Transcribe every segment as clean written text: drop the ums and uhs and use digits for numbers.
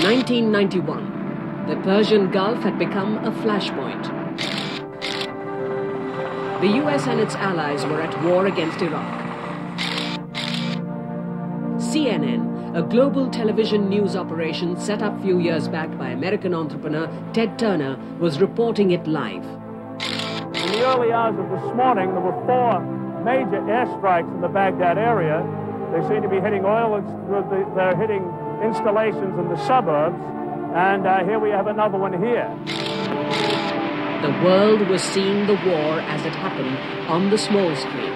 1991, the Persian Gulf had become a flashpoint. The US and its allies were at war against Iraq. CNN, a global television news operation set up a few years back by American entrepreneur Ted Turner, was reporting it live. In the early hours of this morning, there were 4 major airstrikes in the Baghdad area. They seem to be hitting they're hitting installations in the suburbs, and here we have another one here. The world was seeing the war as it happened on the small screen.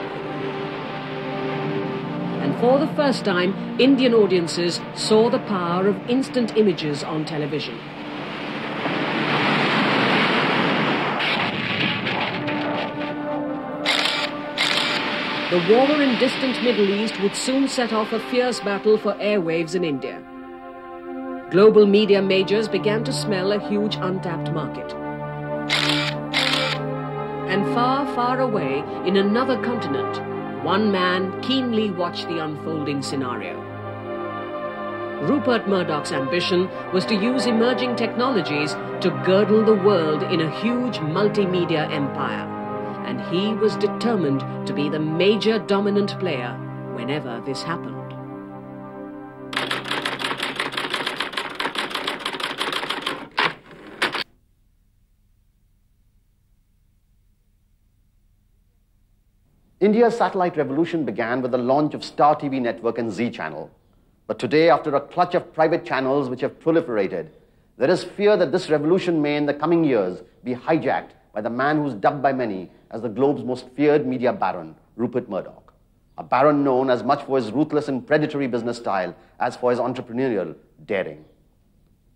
And for the first time, Indian audiences saw the power of instant images on television. The war in distant Middle East would soon set off a fierce battle for airwaves in India. Global media majors began to smell a huge untapped market. And far, far away, in another continent, one man keenly watched the unfolding scenario. Rupert Murdoch's ambition was to use emerging technologies to girdle the world in a huge multimedia empire. And he was determined to be the major dominant player whenever this happened. India's satellite revolution began with the launch of Star TV network and Z channel. But today, after a clutch of private channels which have proliferated, there is fear that this revolution may in the coming years be hijacked by the man who's dubbed by many as the globe's most feared media baron, Rupert Murdoch. A baron known as much for his ruthless and predatory business style as for his entrepreneurial daring.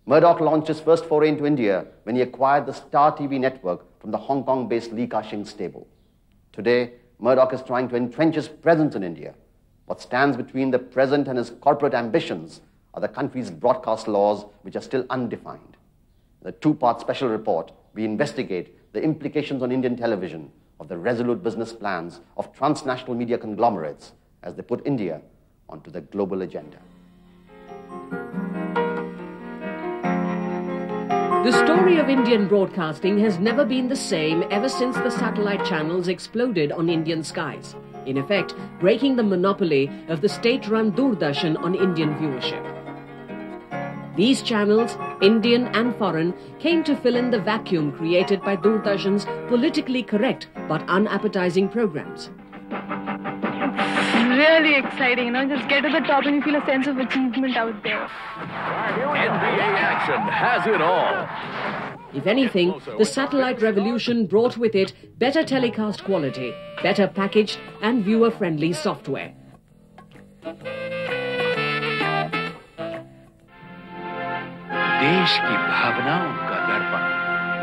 Murdoch launched his first foray into India when he acquired the Star TV network from the Hong Kong-based Lee Ka-shing stable. Today, Murdoch is trying to entrench his presence in India. What stands between the present and his corporate ambitions are the country's broadcast laws, which are still undefined. In the 2-part special report, we investigate the implications on Indian television of the resolute business plans of transnational media conglomerates as they put India onto the global agenda. The story of Indian broadcasting has never been the same ever since the satellite channels exploded on Indian skies, in effect breaking the monopoly of the state-run Doordarshan on Indian viewership. These channels, Indian and foreign, came to fill in the vacuum created by Doordarshan's politically correct but unappetizing programs. Really exciting, just get to the top and you feel a sense of achievement out there. NBA action has it all. If anything, the satellite revolution brought with it better telecast quality, better packaged and viewer-friendly software.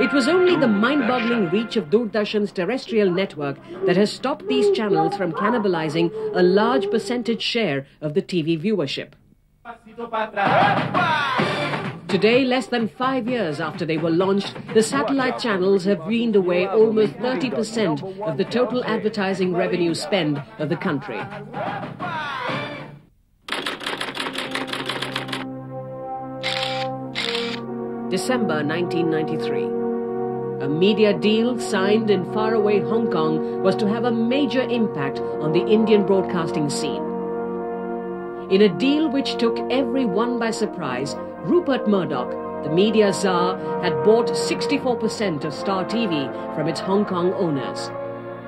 It was only the mind-boggling reach of Doordarshan's terrestrial network that has stopped these channels from cannibalizing a large percentage share of the TV viewership. Today, less than 5 years after they were launched, the satellite channels have weaned away almost 30% of the total advertising revenue spend of the country. December 1993. A media deal signed in faraway Hong Kong was to have a major impact on the Indian broadcasting scene. In a deal which took everyone by surprise, Rupert Murdoch, the media czar, had bought 64% of Star TV from its Hong Kong owners.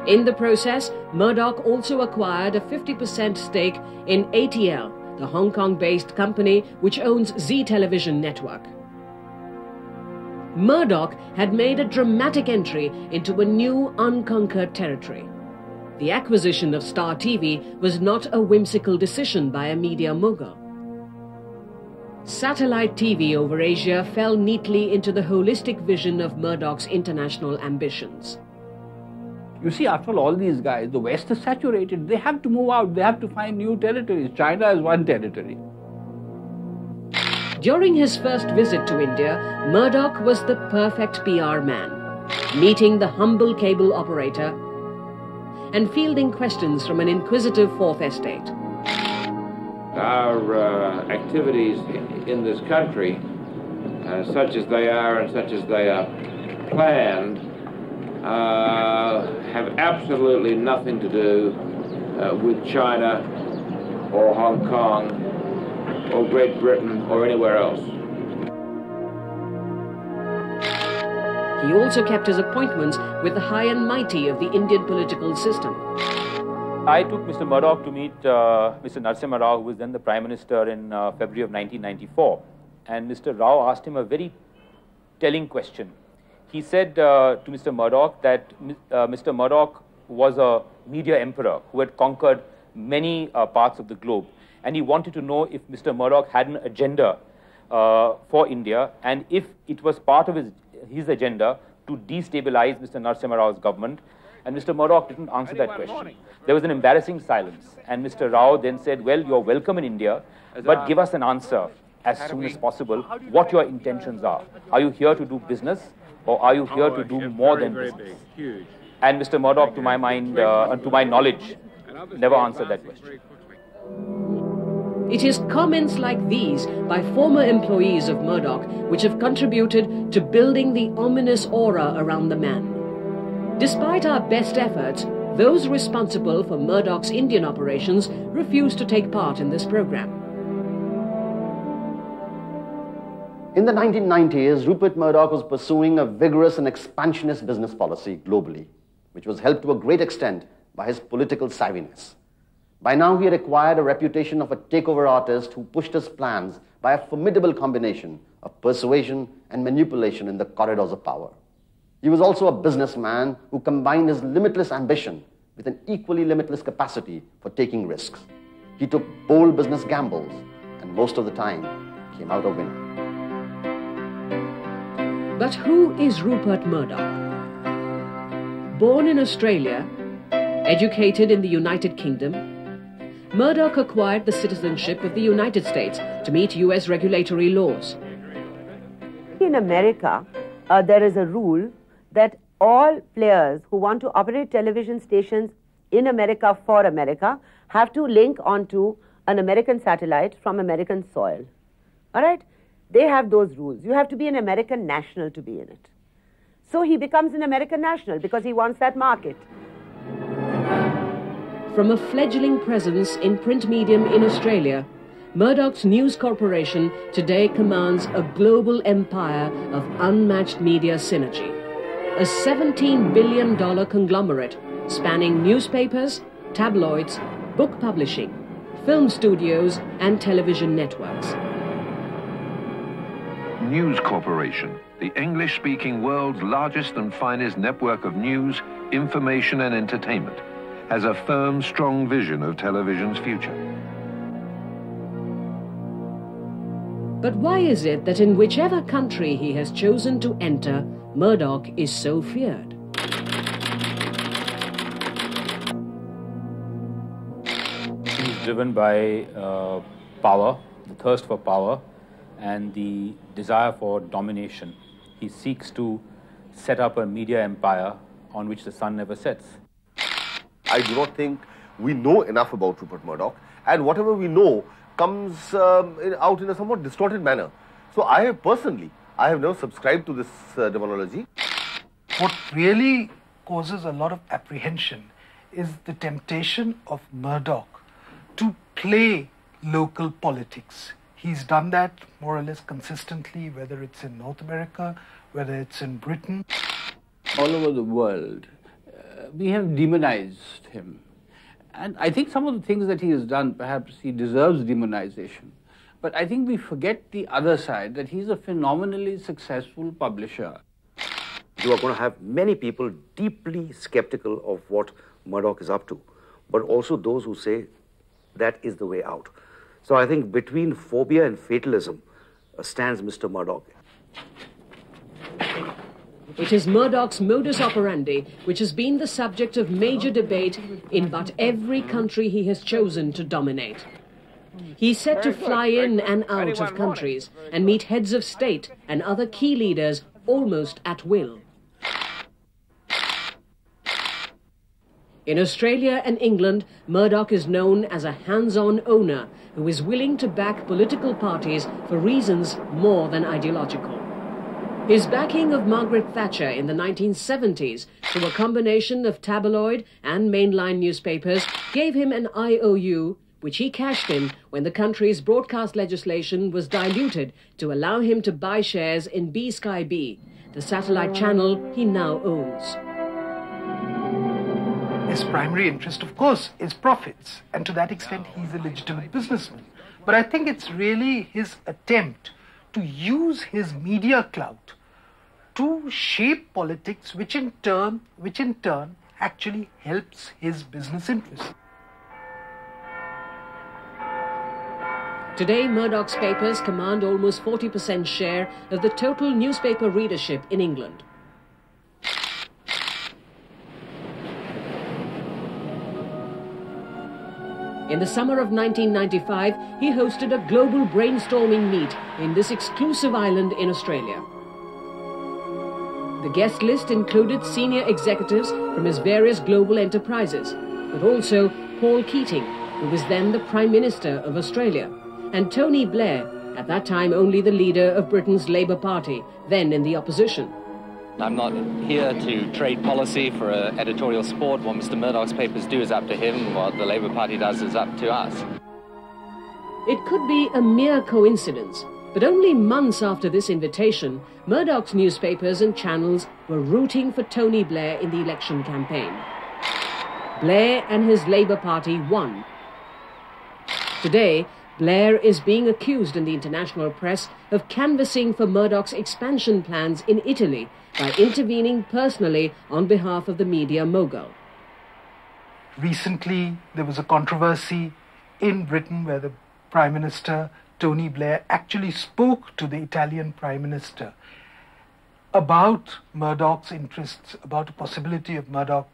In the process, Murdoch also acquired a 50% stake in ATL, the Hong Kong-based company which owns Z Television Network. Murdoch had made a dramatic entry into a new unconquered territory. The acquisition of Star TV was not a whimsical decision by a media mogul. Satellite TV over Asia fell neatly into the holistic vision of Murdoch's international ambitions. You see, after all these guys, the West is saturated. They have to move out. They have to find new territories. China is one territory. During his first visit to India, Murdoch was the perfect PR man, meeting the humble cable operator and fielding questions from an inquisitive fourth estate. Our activities in this country such as they are and such as they are planned, have absolutely nothing to do with China or Hong Kong or Great Britain or anywhere else. He also kept his appointments with the high and mighty of the Indian political system. I took Mr. Murdoch to meet Mr. Narasimha Rao, who was then the Prime Minister in February of 1994. And Mr. Rao asked him a very telling question. He said to Mr. Murdoch that Mr. Murdoch was a media emperor who had conquered many parts of the globe. And he wanted to know if Mr. Murdoch had an agenda for India, and if it was part of his agenda to destabilize Mr. Narasimha Rao's government. And Mr. Murdoch didn't answer that question. There was an embarrassing silence. And Mr. Rao then said, well, you're welcome in India, but give us an answer as soon as possible what your intentions are. Are you here to do business, or are you here to do more than business? And Mr. Murdoch, to my mind, and to my knowledge, never answered that question. It is comments like these by former employees of Murdoch which have contributed to building the ominous aura around the man. Despite our best efforts, those responsible for Murdoch's Indian operations refused to take part in this program. In the 1990s, Rupert Murdoch was pursuing a vigorous and expansionist business policy globally, which was helped to a great extent by his political savviness. By now, he had acquired a reputation of a takeover artist who pushed his plans by a formidable combination of persuasion and manipulation in the corridors of power. He was also a businessman who combined his limitless ambition with an equally limitless capacity for taking risks. He took bold business gambles and most of the time came out a winner. But who is Rupert Murdoch? Born in Australia, educated in the United Kingdom, Murdoch acquired the citizenship of the United States to meet US regulatory laws. In America, there is a rule that all players who want to operate television stations in America for America have to link onto an American satellite from American soil. All right? They have those rules. You have to be an American national to be in it. So he becomes an American national because he wants that market. From a fledgling presence in print medium in Australia, Murdoch's News Corporation today commands a global empire of unmatched media synergy. A $17 billion conglomerate spanning newspapers, tabloids, book publishing, film studios and television networks. News Corporation, the English-speaking world's largest and finest network of news, information and entertainment, has a firm, strong vision of television's future. But why is it that in whichever country he has chosen to enter, Murdoch is so feared? He's driven by power, the thirst for power, and the desire for domination. He seeks to set up a media empire on which the sun never sets. I do not think we know enough about Rupert Murdoch, and whatever we know comes out in a somewhat distorted manner. So I have never subscribed to this demonology. What really causes a lot of apprehension is the temptation of Murdoch to play local politics. He's done that more or less consistently, whether it's in North America, whether it's in Britain. All over the world, we have demonized him. And I think some of the things that he has done, perhaps he deserves demonization. But I think we forget the other side, that he's a phenomenally successful publisher. You are going to have many people deeply skeptical of what Murdoch is up to, but also those who say that is the way out. So I think between phobia and fatalism stands Mr. Murdoch. It is Murdoch's modus operandi which has been the subject of major debate in but every country he has chosen to dominate. He's said to fly in and out of countries and meet heads of state and other key leaders almost at will. In Australia and England, Murdoch is known as a hands-on owner who is willing to back political parties for reasons more than ideological. His backing of Margaret Thatcher in the 1970s through a combination of tabloid and mainline newspapers gave him an IOU, which he cashed in when the country's broadcast legislation was diluted to allow him to buy shares in B-Sky B, the satellite channel he now owns. His primary interest, of course, is profits, and to that extent he's a legitimate businessman. But I think it's really his attempt to use his media clout to shape politics, which in turn actually helps his business interests. Today, Murdoch's papers command almost 40% share of the total newspaper readership in England. In the summer of 1995, he hosted a global brainstorming meet in this exclusive island in Australia. The guest list included senior executives from his various global enterprises, but also Paul Keating, who was then the Prime Minister of Australia, and Tony Blair, at that time only the leader of Britain's Labour Party, then in the opposition. I'm not here to trade policy for editorial support. What Mr. Murdoch's papers do is up to him. What the Labour Party does is up to us. It could be a mere coincidence, but only months after this invitation, Murdoch's newspapers and channels were rooting for Tony Blair in the election campaign. Blair and his Labour Party won. Today, Blair is being accused in the international press of canvassing for Murdoch's expansion plans in Italy by intervening personally on behalf of the media mogul. Recently, there was a controversy in Britain where the Prime Minister, Tony Blair, actually spoke to the Italian Prime Minister about Murdoch's interests, about the possibility of Murdoch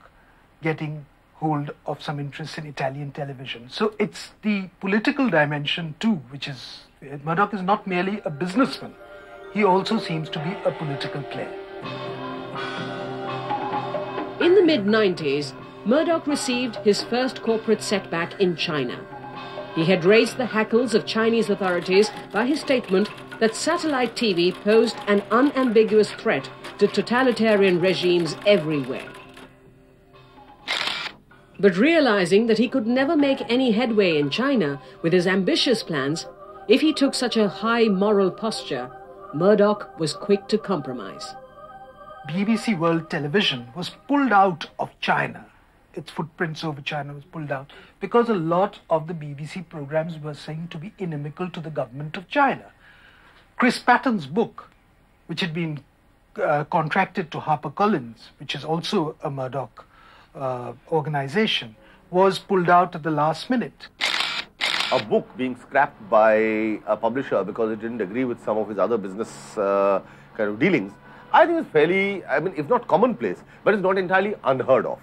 getting hold of some interest in Italian television. So it's the political dimension too, which is, Murdoch is not merely a businessman, he also seems to be a political player. In the mid-90s, Murdoch received his first corporate setback in China. He had raised the hackles of Chinese authorities by his statement that satellite TV posed an unambiguous threat to totalitarian regimes everywhere. But realizing that he could never make any headway in China with his ambitious plans, if he took such a high moral posture, Murdoch was quick to compromise. BBC World Television was pulled out of China. Its footprints over China was pulled out because a lot of the BBC programs were seen to be inimical to the government of China. Chris Patton's book, which had been contracted to HarperCollins, which is also a Murdoch organization, was pulled out at the last minute. A book being scrapped by a publisher because it didn't agree with some of his other business kind of dealings, I think it's fairly, if not commonplace, but it's not entirely unheard of.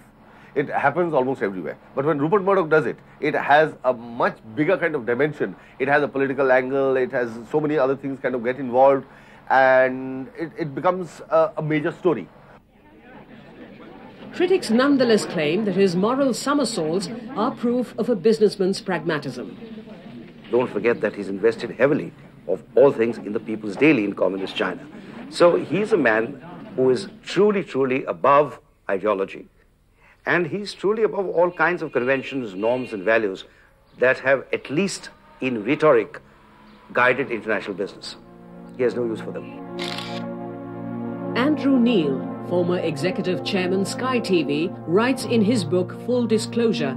It happens almost everywhere. But when Rupert Murdoch does it, it has a much bigger kind of dimension. It has a political angle, it has so many other things kind of get involved, and it becomes a major story. Critics nonetheless claim that his moral somersaults are proof of a businessman's pragmatism. Don't forget that he's invested heavily, of all things, in the People's Daily in communist China. So he's a man who is truly, truly above ideology. And he's truly above all kinds of conventions, norms and values that have, at least in rhetoric, guided international business. He has no use for them. Andrew Neil, former executive chairman Sky TV, writes in his book Full Disclosure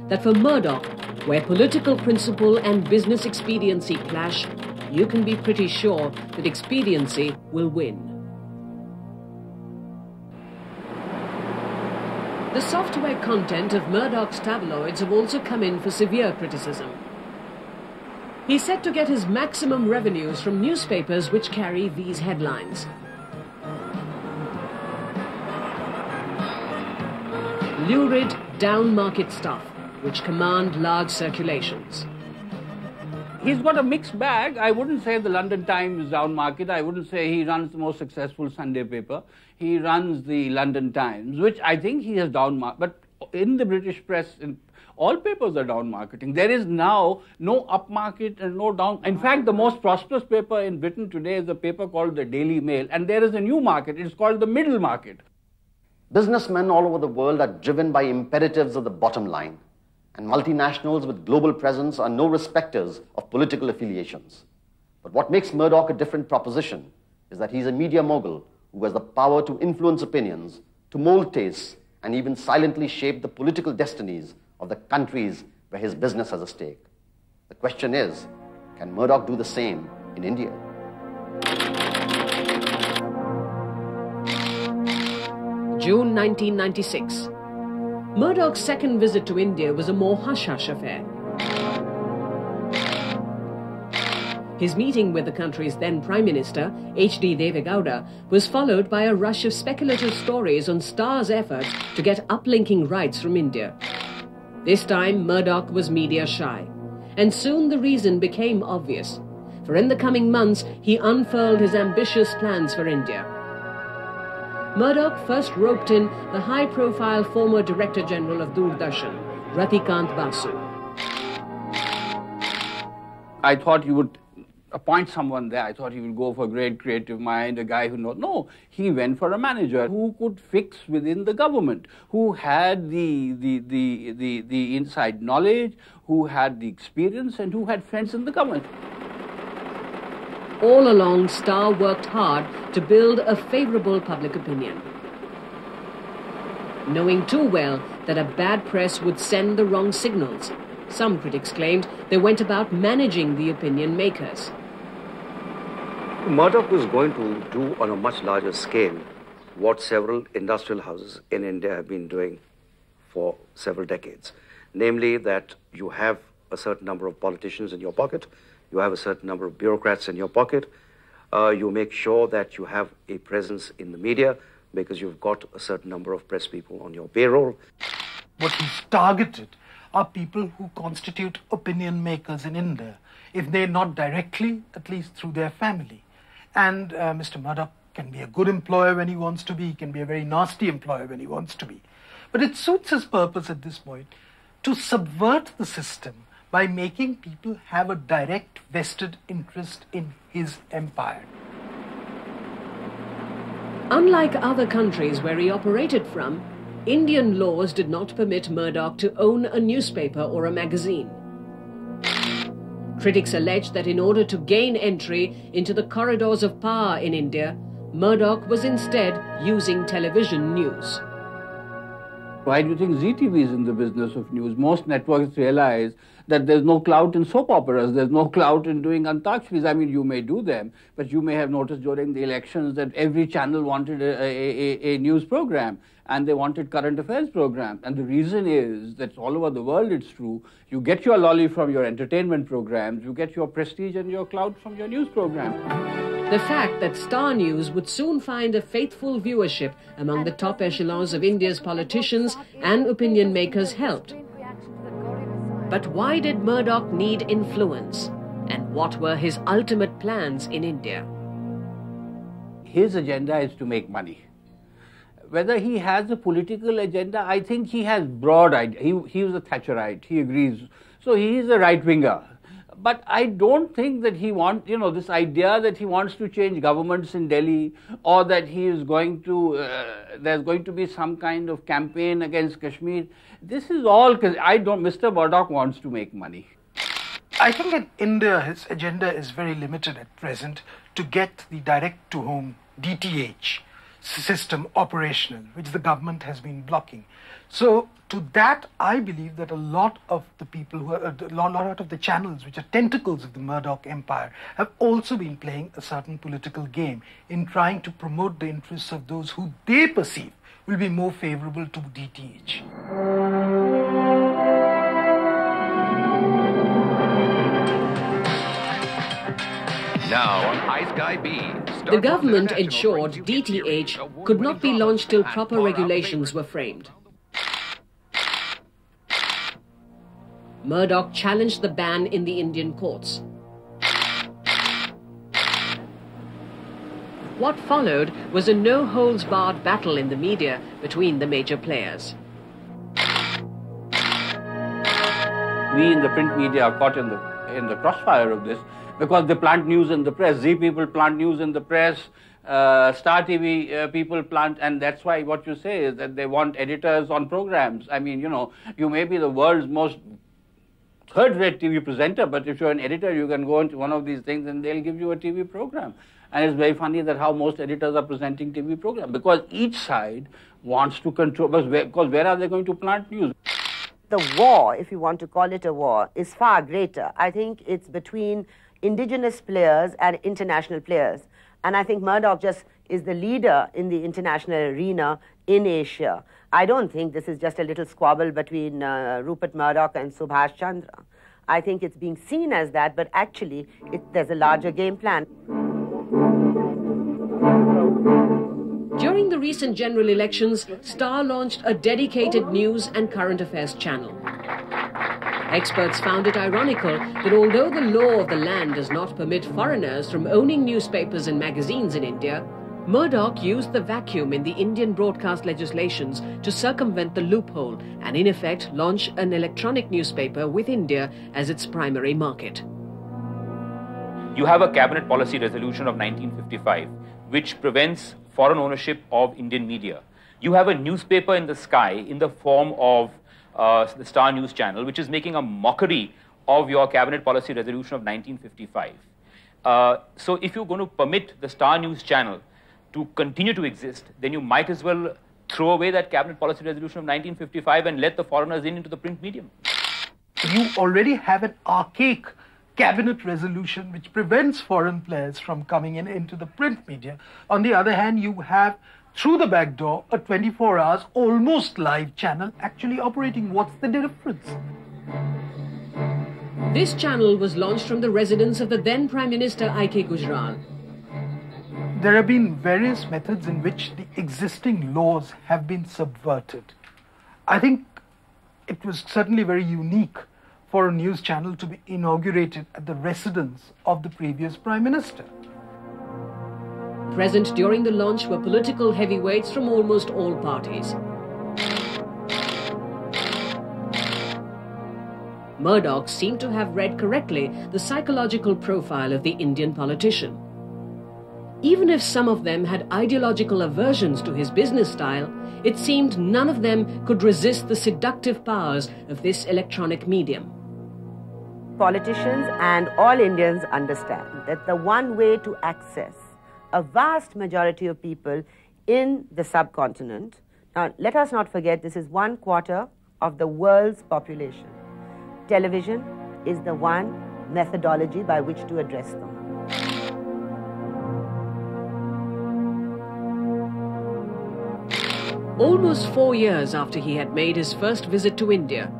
that for Murdoch, where political principle and business expediency clash, you can be pretty sure that expediency will win. The software content of Murdoch's tabloids have also come in for severe criticism. He's set to get his maximum revenues from newspapers which carry these headlines. Lurid, down-market stuff, which command large circulations. He's got a mixed bag. I wouldn't say the London Times is down market. I wouldn't say he runs the most successful Sunday paper. He runs the London Times, which I think he has down market. But in the British press, all papers are down marketing. There is now no up market and no down. In fact, the most prosperous paper in Britain today is a paper called the Daily Mail, and there is a new market. It's called the middle market. Businessmen all over the world are driven by imperatives of the bottom line, and multinationals with global presence are no respecters of political affiliations. But what makes Murdoch a different proposition is that he's a media mogul who has the power to influence opinions, to mold tastes, and even silently shape the political destinies of the countries where his business has a stake. The question is, can Murdoch do the same in India? June 1996. Murdoch's second visit to India was a more hush-hush affair. His meeting with the country's then Prime Minister, HDCAM, was followed by a rush of speculative stories on Star's effort to get uplinking rights from India. This time, Murdoch was media shy, and soon the reason became obvious, for in the coming months, he unfurled his ambitious plans for India. Murdoch first roped in the high-profile former Director General of Doordarshan, Ratikant Basu. I thought you would appoint someone there. I thought he would go for a great creative mind, a guy who knows. No, he went for a manager who could fix within the government, who had the inside knowledge, who had the experience, and who had friends in the government. All along, Star worked hard to build a favourable public opinion, knowing too well that a bad press would send the wrong signals. Some critics claimed they went about managing the opinion makers. Murdoch was going to do on a much larger scale what several industrial houses in India have been doing for several decades. Namely that you have a certain number of politicians in your pocket, you have a certain number of bureaucrats in your pocket, you make sure that you have a presence in the media because you've got a certain number of press people on your payroll. What he's targeted are people who constitute opinion makers in India, if they're not directly, at least through their family. And Mr. Murdoch can be a good employer when he wants to be, he can be a very nasty employer when he wants to be. But it suits his purpose at this point to subvert the system by making people have a direct vested interest in his empire. Unlike other countries where he operated from, Indian laws did not permit Murdoch to own a newspaper or a magazine. Critics allege that in order to gain entry into the corridors of power in India, Murdoch was instead using television news. Why do you think ZTV is in the business of news? Most networks realize that there's no clout in soap operas, there's no clout in doing antakshris. I mean, you may do them, but you may have noticed during the elections that every channel wanted a news program, and they wanted current affairs program. And the reason is that all over the world it's true. You get your lolly from your entertainment programs, you get your prestige and your clout from your news program. The fact that Star News would soon find a faithful viewership among the top echelons of India's politicians and opinion makers helped. But why did Murdoch need influence? And what were his ultimate plans in India? His agenda is to make money. Whether he has a political agenda, I think he has broad idea. He was a Thatcherite, he agrees. So he is a right-winger. But I don't think that he wants, this idea that he wants to change governments in Delhi, or that he is going to, there's going to be some kind of campaign against Kashmir. This is all, Mr. Murdoch wants to make money. I think in India, his agenda is very limited at present to get the direct-to-home DTH system operational, which the government has been blocking. So to that, I believe that a lot of the people who are, a lot of the channels which are tentacles of the Murdoch empire have also been playing a certain political game in trying to promote the interests of those who they perceive will be more favorable to DTH. Now on Ice Guy B. The government ensured DTH could not be launched till proper regulations were framed. Murdoch challenged the ban in the Indian courts. What followed was a no-holds-barred battle in the media between the major players. we in the print media are caught in the crossfire of this, because they plant news in the press. Z people plant news in the press, Star TV people plant, and that's why what you say is that they want editors on programs. I mean, you know, you may be the world's most third-rate TV presenter, but if you're an editor, you can go into one of these things and they'll give you a TV program. And it's very funny that how most editors are presenting TV programs, because each side wants to control, because where are they going to plant news? The war, if you want to call it a war, is far greater. I think it's between indigenous players and international players. And I think Murdoch just is the leader in the international arena in Asia. I don't think this is just a little squabble between Rupert Murdoch and Subhash Chandra. I think it's being seen as that, but actually there's a larger game plan. During the recent general elections, Star launched a dedicated news and current affairs channel. Experts found it ironical that although the law of the land does not permit foreigners from owning newspapers and magazines in India, Murdoch used the vacuum in the Indian broadcast legislations to circumvent the loophole and in effect launch an electronic newspaper with India as its primary market. You have a cabinet policy resolution of 1955 which prevents foreign ownership of Indian media. You have a newspaper in the sky in the form of the Star News Channel, which is making a mockery of your cabinet policy resolution of 1955. So if you're going to permit the Star News Channel to continue to exist, then you might as well throw away that cabinet policy resolution of 1955 and let the foreigners into the print medium. You already have an archaic cabinet resolution which prevents foreign players from coming into the print media. On the other hand, you have, through the back door, a 24 hours, almost live channel actually operating. What's the difference? This channel was launched from the residence of the then Prime Minister I.K. Gujral. There have been various methods in which the existing laws have been subverted. I think it was certainly very unique for a news channel to be inaugurated at the residence of the previous Prime Minister. Present during the launch were political heavyweights from almost all parties. Murdoch seemed to have read correctly the psychological profile of the Indian politician. Even if some of them had ideological aversions to his business style, it seemed none of them could resist the seductive powers of this electronic medium. Politicians and all Indians understand that the one way to access a vast majority of people in the subcontinent, now let us not forget this is 1/4 of the world's population. Television is the one methodology by which to address them. Almost 4 years after he had made his first visit to India,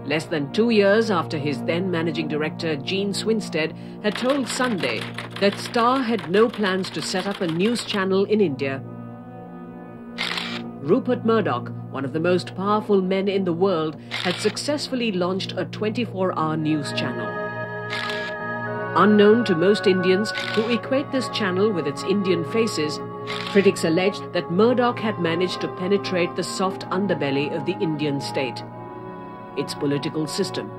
less than 2 years after his then managing director Gene Swinstead had told Sunday that Star had no plans to set up a news channel in India, Rupert Murdoch, one of the most powerful men in the world, had successfully launched a 24-hour news channel. Unknown to most Indians who equate this channel with its Indian faces, critics alleged that Murdoch had managed to penetrate the soft underbelly of the Indian state, its political system.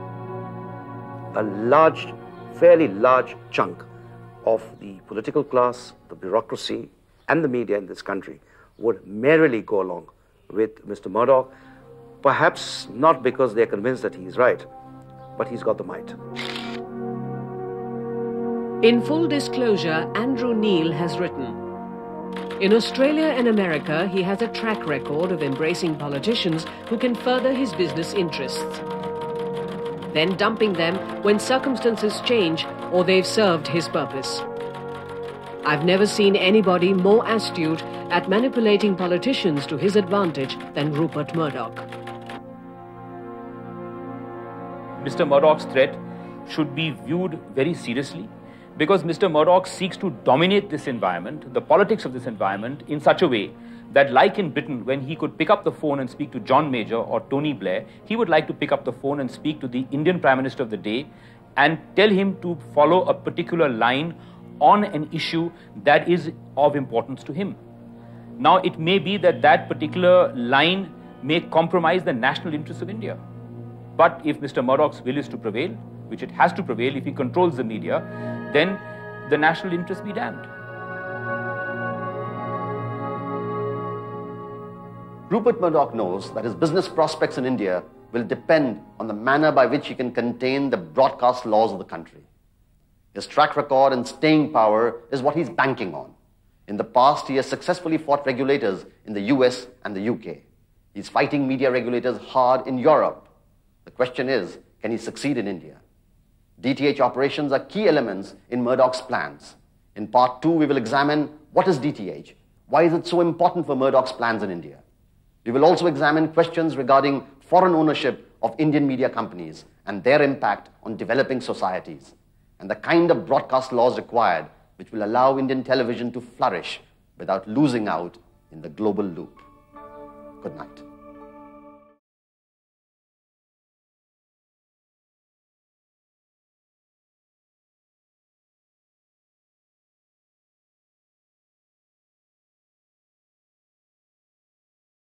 A large, fairly large chunk of the political class, the bureaucracy, and the media in this country would merrily go along with Mr. Murdoch, perhaps not because they're convinced that he is right, but he's got the might. In full disclosure, Andrew Neil has written, in Australia and America, he has a track record of embracing politicians who can further his business interests, then dumping them when circumstances change or they've served his purpose. I've never seen anybody more astute at manipulating politicians to his advantage than Rupert Murdoch. Mr. Murdoch's threat should be viewed very seriously, because Mr. Murdoch seeks to dominate this environment, the politics of this environment, in such a way that, like in Britain, when he could pick up the phone and speak to John Major or Tony Blair, he would like to pick up the phone and speak to the Indian Prime Minister of the day and tell him to follow a particular line on an issue that is of importance to him. Now, it may be that that particular line may compromise the national interests of India. But if Mr. Murdoch's will is to prevail, which it has to prevail if he controls the media, then the national interest be damned. Rupert Murdoch knows that his business prospects in India will depend on the manner by which he can contain the broadcast laws of the country. His track record and staying power is what he's banking on. In the past, he has successfully fought regulators in the US and the UK. He's fighting media regulators hard in Europe. The question is, can he succeed in India? DTH operations are key elements in Murdoch's plans. In part 2, we will examine what is DTH, why is it so important for Murdoch's plans in India. We will also examine questions regarding foreign ownership of Indian media companies and their impact on developing societies, and the kind of broadcast laws required which will allow Indian television to flourish without losing out in the global loop. Good night.